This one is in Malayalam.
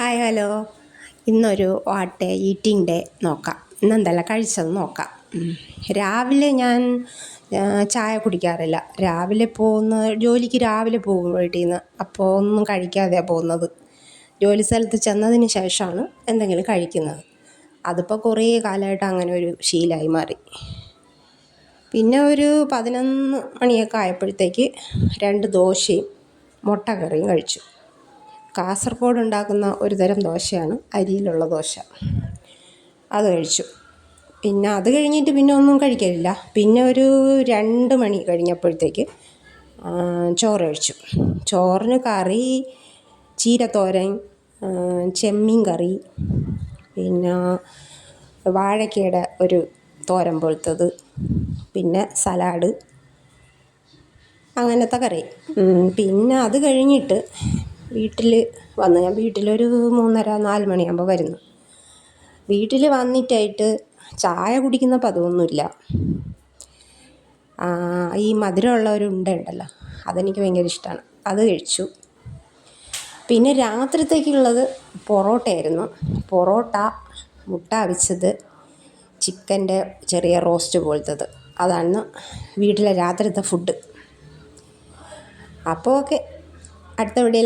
Hi hello. ഇന്നൊരു വാട്ട് ഈറ്റിംഗ് ഡേ നോക്കാം. ഇന്നെന്തല്ല കഴിച്ചത് നോക്കാം. രാവിലെ ഞാൻ ചായ കുടിക്കാറില്ല. ജോലിക്ക് രാവിലെ പോകും വീട്ടിൽ നിന്ന്. അപ്പോൾ ഒന്നും കഴിക്കാതെയാണ് പോകുന്നത്. ജോലി സ്ഥലത്ത് ചെന്നതിന് ശേഷമാണ് എന്തെങ്കിലും കഴിക്കുന്നത്. അതിപ്പോൾ കുറേ കാലമായിട്ട് അങ്ങനെ ഒരു ശീലമായി മാറി. പിന്നെ ഒരു 11 മണിയൊക്കെ ആയപ്പോഴത്തേക്ക് 2 ദോശയും മുട്ടക്കറിയും കഴിച്ചു. കാസർഗോഡ് ഉണ്ടാക്കുന്ന ഒരു തരം ദോശയാണ്, അരിയിലുള്ള ദോശ. അത് കഴിച്ചു. പിന്നെ അത് കഴിഞ്ഞിട്ട് പിന്നെ ഒന്നും കഴിക്കലില്ല. പിന്നെ ഒരു 2 മണി കഴിഞ്ഞപ്പോഴത്തേക്ക് ചോറ് കഴിച്ചു. ചോറിന് കറി ചീരത്തോരൻ, ചെമ്മീൻ കറി, പിന്നെ വാഴയ്ക്കയുടെ ഒരു തോരൻ പോലത്തത്, പിന്നെ സലാഡ്, അങ്ങനത്തെ കറി. പിന്നെ അത് കഴിഞ്ഞിട്ട് ഞാൻ വീട്ടിലൊരു 3:30-4 മണിയാകുമ്പോൾ വരുന്നു. വീട്ടിൽ വന്നിട്ടായിട്ട് ചായ കുടിക്കുന്ന പതിവൊന്നുമില്ല. ഈ മധുരമുള്ള ഒരു ഉണ്ട ഉണ്ടല്ലോ, അതെനിക്ക് ഭയങ്കര ഇഷ്ടമാണ്. അത് കഴിച്ചു. പിന്നെ രാത്രിത്തേക്കുള്ളത് പൊറോട്ടയായിരുന്നു. പൊറോട്ട, മുട്ട അവിച്ചത്, ചിക്കൻ്റെ ചെറിയ റോസ്റ്റ് പോലത്തത്. അതാണ് വീട്ടിലെ രാത്രിത്തെ ഫുഡ്. അപ്പോൾ ഓക്കെ, അടുത്ത വീഡിയോയിൽ